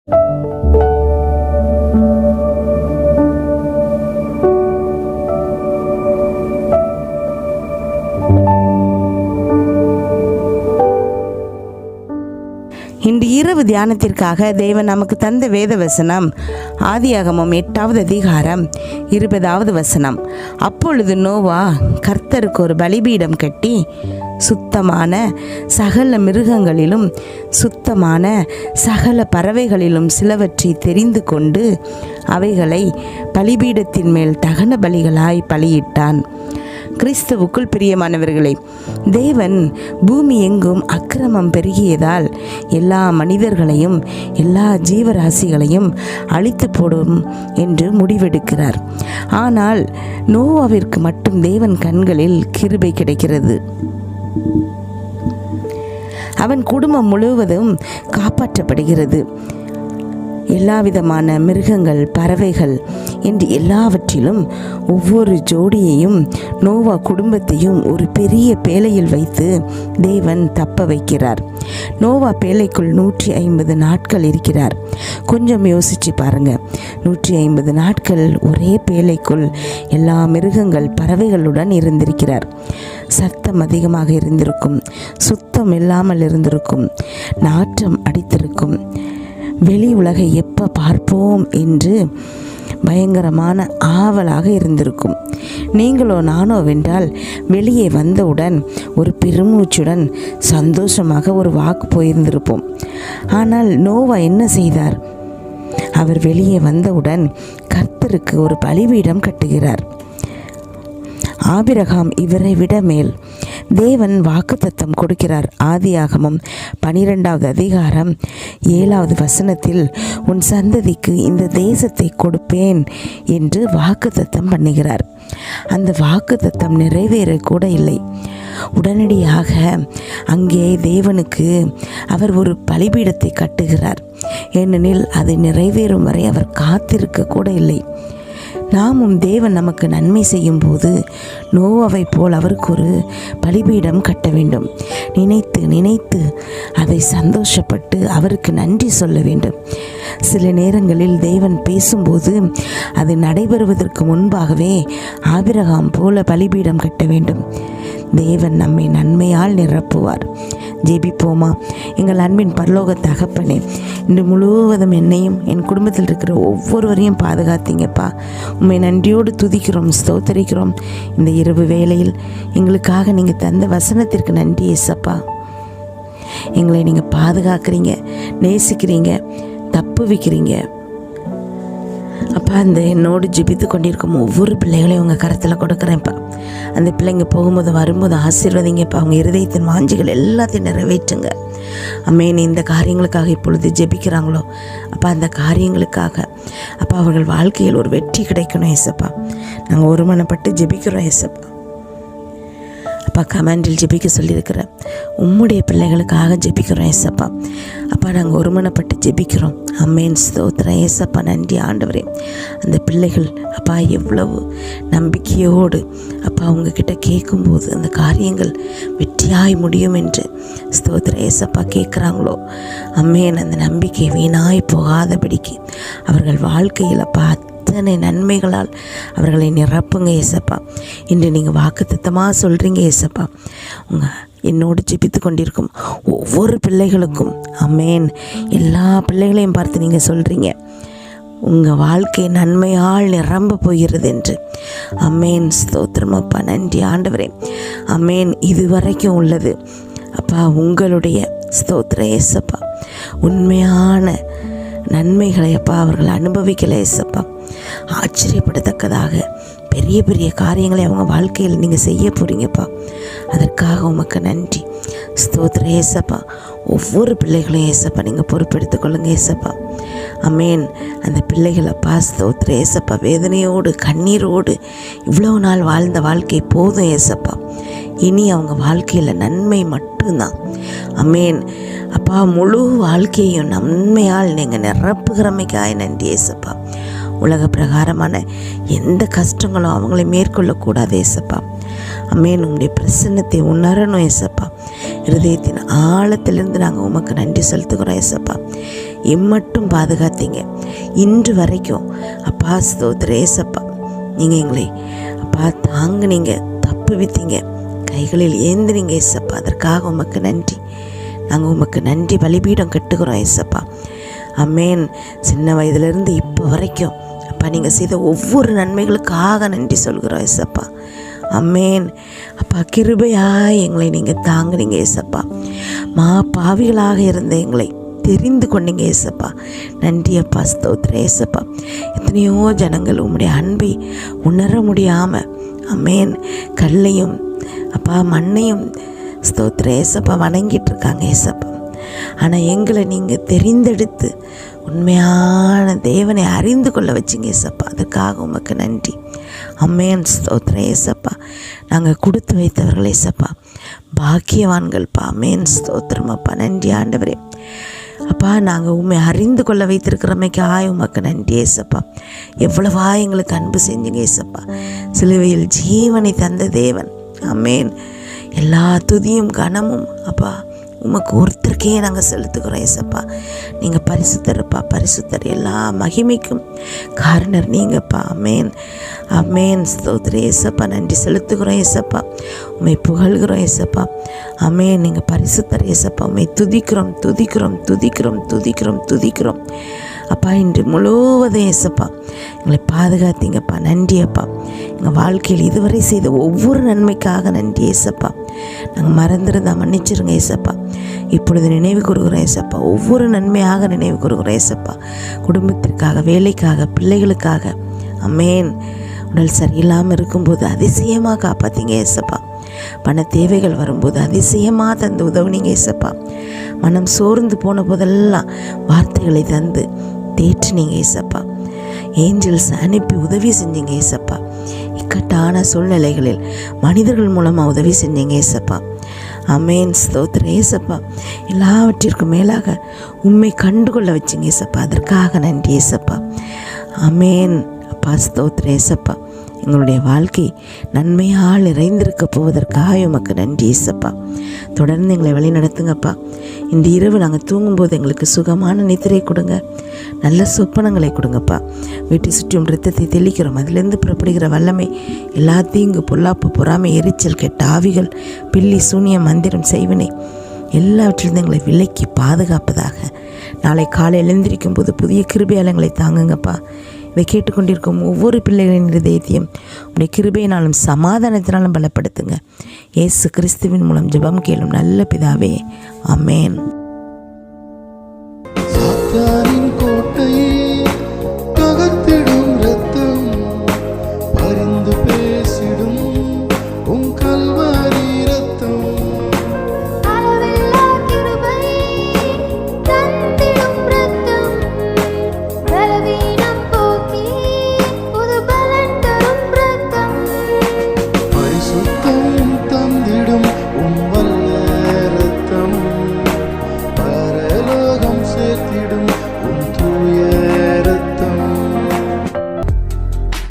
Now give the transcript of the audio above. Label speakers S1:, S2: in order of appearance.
S1: இன்று இரவு தியானத்திற்காக தேவன் நமக்கு தந்த வேத வசனம் ஆதியாகமம் 8வது அதிகாரம் 20வது வசனம். அப்பொழுது நோவா கர்த்தருக்கு ஒரு பலிபீடம் கட்டி சுத்தமான சகல மிருகங்களிலும் சுத்தமான சகல பறவைகளிலும் சிலவற்றை தெரிந்து கொண்டு அவைகளை பலிபீடத்தின் மேல் தகன பலிகளாய் பலியிட்டான். கிறிஸ்துவுக்குள் பிரியமானவர்களே, தேவன் பூமி எங்கும் அக்கிரமம் பெருகியதால் எல்லா மனிதர்களையும் எல்லா ஜீவராசிகளையும் அழித்து போடும் என்று முடிவெடுக்கிறார். ஆனால் நோவாவிற்கு மட்டும் தேவன் கண்களில் கிருபை கிடைக்கிறது. அவன் குடும்பம் முழுவதும் காப்பாற்றப்படுகிறது. எல்லாவிதமான மிருகங்கள், பறவைகள் என்று எல்லாவற்றிலும் ஒவ்வொரு ஜோடியையும் நோவா குடும்பத்தையும் ஒரு பெரிய பேழையில் வைத்து தேவன் தப்ப வைக்கிறார். நோவா பேழைக்குள் 150 நாட்கள் இருக்கிறார். கொஞ்சம் யோசிச்சு பாருங்க. 150 நாட்கள் ஒரே பேழைக்குள் எல்லா மிருகங்கள், பறவைகளுடன் இருந்திருக்கிறார். சத்தம் அதிகமாக இருந்திருக்கும், சுத்தம் இல்லாமல் இருந்திருக்கும், நாற்றம் அடித்திருக்கும். வெளி உலகை எப்போ பார்ப்போம் என்று பயங்கரமான ஆவலாக இருந்திருக்கும். நீங்களோ நானோ வென்றால் வெளியே வந்தவுடன் ஒரு பெருமூச்சுடன் சந்தோஷமாக ஒரு வாக்கு போயிருந்திருப்போம். ஆனால் நோவா என்ன செய்தார்? அவர் வெளியே வந்தவுடன் கர்த்தருக்கு ஒரு பலிபீடம் கட்டுகிறார். ஆபிரகாம் இவரை விட மேல். தேவன் வாக்குத்தத்தம் கொடுக்கிறார். ஆதியாகமம் 12வது அதிகாரம் 7வது வசனத்தில் உன் சந்ததிக்கு இந்த தேசத்தை கொடுப்பேன் என்று வாக்குத்தத்தம் பண்ணுகிறார். அந்த வாக்குத்தத்தம் நிறைவேற கூட இல்லை. உடனடியாக அங்கே தேவனுக்கு அவர் ஒரு பலிபீடத்தை கட்டுகிறார். ஏனெனில் அது நிறைவேறும் வரை அவர் காத்திருக்க கூட இல்லை. நாமும் தேவன் நமக்கு நன்மை செய்யும் போது நோவாவை போல் அவருக்கு ஒரு பலிபீடம் கட்ட வேண்டும். நினைத்து நினைத்து அதை சந்தோஷப்பட்டு அவருக்கு நன்றி சொல்ல வேண்டும். சில நேரங்களில் தேவன் பேசும்போது அது நடைபெறுவதற்கு முன்பாகவே ஆபிரகாம் போல பலிபீடம் கட்ட வேண்டும். தேவன் நம்மை நன்மையால் நிரப்புவார். ஜெபிப்போமா? எங்கள் அன்பின் பரலோக தகப்பனே, இன்று முழுவதும் என்னையும் என் குடும்பத்தில் இருக்கிற ஒவ்வொருவரையும் பாதுகாத்தீங்கப்பா. உண்மை நன்றியோடு துதிக்கிறோம், ஸ்தோத்தரிக்கிறோம். இந்த இரவு வேளையில் எங்களுக்காக நீங்கள் தந்த வசனத்திற்கு நன்றி ஏசப்பா. எங்களை நீங்கள் பாதுகாக்கிறீங்க, நேசிக்கிறீங்க, தப்புவிக்கிறீங்க அப்பா. அந்த என்னோடு ஜெபித்து கொண்டிருக்கும் ஒவ்வொரு பிள்ளைகளையும் உங்கள் கரத்தில் கொடுக்குறேன்ப்பா. அந்த பிள்ளைங்க போகும்போது வரும்போது ஆசீர்வதிங்கப்பா. அவங்க இருதயத்தின் வாஞ்சிகள் எல்லாத்தையும் நிறைவேற்றுங்க. அம்மேன். இந்த காரியங்களுக்காக இப்பொழுது ஜெபிக்கிறாங்களோ அப்பா, அந்த காரியங்களுக்காக அப்பா அவர்கள் வாழ்க்கையில் ஒரு வெற்றி கிடைக்கணும் ஏசப்பா. நாங்கள் ஒருமனப்பட்டு ஜெபிக்கிறோம் ஏசப்பா. அப்பா, கமெண்டில் ஜெபிக்க சொல்லியிருக்கிற உம்முடைய பிள்ளைகளுக்காக ஜெபிக்கிறோம் ஏசப்பா. அப்பா, நாங்கள் ஒருமனப்பட்டு ஜெபிக்கிறோம். அம்மேன். ஸ்தோத்திரம் ஏசப்பா. நன்றி ஆண்டவரே. அந்த பிள்ளைகள் அப்பா எவ்வளவு நம்பிக்கையோடு அப்பா உங்ககிட்ட கேட்கும்போது அந்த காரியங்கள் வெற்றியாய் முடியும் என்று ஸ்தோத்திரம் ஏசப்பா கேட்குறாங்களோ அம்மேன். அந்த நம்பிக்கை வீணாய் போகாதபடிக்கு அவர்கள் வாழ்க்கையில் அப்பா அத்தனை நன்மைகளால் அவர்களை நிரப்புங்க ஏசப்பா. இன்று நீங்கள் வாக்குத்தத்தமாக சொல்கிறீங்க ஏசப்பா. உங்கள் என்னோடு ஜெபித்து கொண்டிருக்கும் ஒவ்வொரு பிள்ளைகளுக்கும் அம்மேன். எல்லா பிள்ளைகளையும் பார்த்து நீங்கள் சொல்கிறீங்க உங்கள் வாழ்க்கை நன்மையால் நிரம்ப போகிறது என்று. அம்மேன். ஸ்தோத்திரம் அப்பா. நன்றி ஆண்டவரே. அம்மேன். இதுவரைக்கும் உள்ளது அப்பா உங்களுடைய ஸ்தோத்திர ஏசப்பா உண்மையான நன்மைகளை அப்பா அவர்கள் அனுபவிக்கல ஏசப்பா. ஆச்சரியப்படத்தக்கதாக பெரிய பெரிய காரியங்களை அவங்க வாழ்க்கையில் நீங்கள் செய்ய போகிறீங்கப்பா. அதற்காக உமக்கு நன்றி. ஸ்தோத்திர ஏசப்பா. ஒவ்வொரு பிள்ளைகளையும் ஏசப்பா நீங்கள் பொறுப்பெடுத்து கொள்ளுங்க ஏசப்பா. அமேன். அந்த பிள்ளைகளப்பா ஸ்தோத்திர ஏசப்பா வேதனையோடு கண்ணீரோடு இவ்வளோ நாள் வாழ்ந்த வாழ்க்கை போதும் ஏசப்பா. இனி அவங்க வாழ்க்கையில் நன்மை மட்டும்தான். அமேன். அப்பா முழு வாழ்க்கையும் நன்மையால் நீங்கள் நிரப்புகிறமைக்காய் நன்றி ஏசப்பா. உலக பிரகாரமான எந்த கஷ்டங்களும் அவங்களை மேற்கொள்ளக்கூடாது ஏசப்பா. அமேன். உங்களுடைய பிரசன்னத்தை உணரணும் ஏசப்பா. இருதயத்தின் ஆழத்திலிருந்து நாங்கள் உமக்கு நன்றி செலுத்துகிறோம் ஏசப்பா. எம்மட்டும் பாதுகாத்தீங்க. இன்று வரைக்கும் அப்பா ஸ்தோத்திரம் ஏசப்பா. நீங்கள் எங்களை அப்பா தாங்குனீங்க, தப்பு வித்தீங்க, கைகளில் ஏந்தினீங்க ஏசப்பா. அதற்காக உமக்கு நன்றி. நாங்கள் உமக்கு நன்றி பலிபீடம் கட்டுக்கிறோம் ஏசப்பா. அமேன். சின்ன வயதிலிருந்து இப்போ வரைக்கும் அப்பா நீங்கள் செய்த ஒவ்வொரு நன்மைகளுக்காக நன்றி சொல்கிறோம் ஏசப்பா. அமேன். அப்பா கிருபையாய் எங்களை நீங்கள் தாங்குனீங்க ஏசப்பா. பாவிகளாக இருந்த எங்களை தெரிந்து கொண்டீங்க ஏசப்பா. நன்றி அப்பா ஸ்தோத்திரம் ஏசப்பா. எத்தனையோ ஜனங்கள் உம்முடைய அன்பை உணர முடியாமல் அமேன் கல்லையும் அப்பா மண்ணையும் ஸ்தோத்திரம் ஏசப்பா வணங்கிட்டு இருக்காங்க ஏசப்பா. ஆனால் எங்களை நீங்கள் தெரிந்தெடுத்து உண்மையான தேவனை அறிந்து கொள்ள வச்சிங்க ஏசப்பா. அதுக்காக உமக்கு நன்றி. அம்மேன் ஸ்தோத்திரம் ஏசப்பா. நாங்கள் கொடுத்து வைத்தவர்கள் ஏசப்பா, பாக்கியவான்கள்ப்பா. அம்மேன் ஸ்தோத்திரம் அப்பா. நன்றி ஆண்டவரே அப்பா. நாங்கள் உண்மை அறிந்து கொள்ள வைத்திருக்கிறமைக்காய் உமக்கு நன்றி ஏசப்பா. எவ்வளவா எங்களுக்கு அன்பு செஞ்சுங்க ஏசப்பா. சிலுவையில் ஜீவனை தந்த தேவன். அம்மேன். எல்லா துதியும் கனமும் அப்பா உமக்கு ஒருத்தருக்கே நாங்கள் செலுத்துக்கிறோம் ஏசப்பா. நீங்கள் பரிசுத்தருப்பா, பரிசுத்தர். எல்லா மகிமைக்கும் காரணர் நீங்கப்பா. அமேன் அமேன் ஸ்தோத்திரம் ஏசப்பா. நன்றி செலுத்துகிறோம் ஏசப்பா. உண்மை புகழ்கிறோம் ஏசப்பா. அமேன். நீங்கள் பரிசுத்தர் ஏசப்பா. உண்மை துதிக்கிறோம் துதிக்கிறோம் துதிக்கிறோம் துதிக்கிறோம் துதிக்கிறோம் அப்பா. இன்று முழுவதும் ஏசப்பா எங்களை பாதுகாத்தீங்கப்பா. நன்றி அப்பா. எங்கள் வாழ்க்கையில் இதுவரை செய்த ஒவ்வொரு நன்மைக்காக நன்றி ஏசப்பா. நாங்கள் மறந்துருந்தா மன்னிச்சிருங்க ஏசப்பா. இப்பொழுது நினைவு கூறுகிறோம் ஏசப்பா. ஒவ்வொரு நன்மையாக நினைவு கூறுகிறோம் ஏசப்பா. குடும்பத்திற்காக, வேலைக்காக, பிள்ளைகளுக்காக. அமேன். உடல் சரியில்லாமல் இருக்கும்போது அதிசயமாக காப்பாற்றிங்க ஏசப்பா. பண தேவைகள் வரும்போது அதிசயமாக தந்து உதவுனீங்க ஏசப்பா. மனம் சோர்ந்து போன போதெல்லாம் வார்த்தைகளை தந்து தேற்றினீங்க ஏசப்பா. ஏஞ்சல்ஸ் அனுப்பி உதவி செஞ்சீங்க ஏசப்பா. இக்கட்டான சூழ்நிலைகளில் மனிதர்கள் மூலமாக உதவி செஞ்சீங்க ஏசப்பா. அமேன் ஸ்தோத்திரம் ஏசப்பா. எல்லாவற்றிற்கும் மேலாக உண்மை கண்டுகொள்ள வச்சிங்க ஏசப்பா. அதற்காக நன்றி ஏசப்பா. அமேன் அப்பா ஸ்தோத்திரம் ஏசப்பா. எங்களுடைய வாழ்க்கை நன்மையால் நிறைந்திருக்க போவதற்காக உமக்கு நன்றி ஏசப்பா. தொடர்ந்து எங்களை வழி நடத்துங்கப்பா. இந்த இரவு நாங்கள் தூங்கும்போது எங்களுக்கு சுகமான நித்திரை கொடுங்க, நல்ல சொப்பனங்களை கொடுங்கப்பா. வீட்டை சுற்றியும் இரத்தத்தை தெளிக்கிறோம். அதிலிருந்து புறப்படுகிற வல்லமை எல்லா தீங்கு, பொல்லாப்பு, பொறாமை, எரிச்சல், கெட்ட ஆவிகள், பில்லி, சூனியம், மந்திரம், செய்வினை எல்லாவற்றிலிருந்து எங்களை விலக்கி பாதுகாப்பதாக. நாளை காலை எழுந்திருக்கும் போது புதிய கிருபையாளங்களை தாங்குங்கப்பா. இதை கேட்டுக்கொண்டிருக்கும் ஒவ்வொரு பிள்ளைகளின் இதயத்தையும் உடைய கிருபையினாலும் சமாதானத்தினாலும் பலப்படுத்துங்க. இயேசு கிறிஸ்துவின் மூலம் ஜெபம் கேளும் நல்ல பிதாவே. ஆமென்.
S2: பரிந்து பேசிடும் உன் கல்வாரி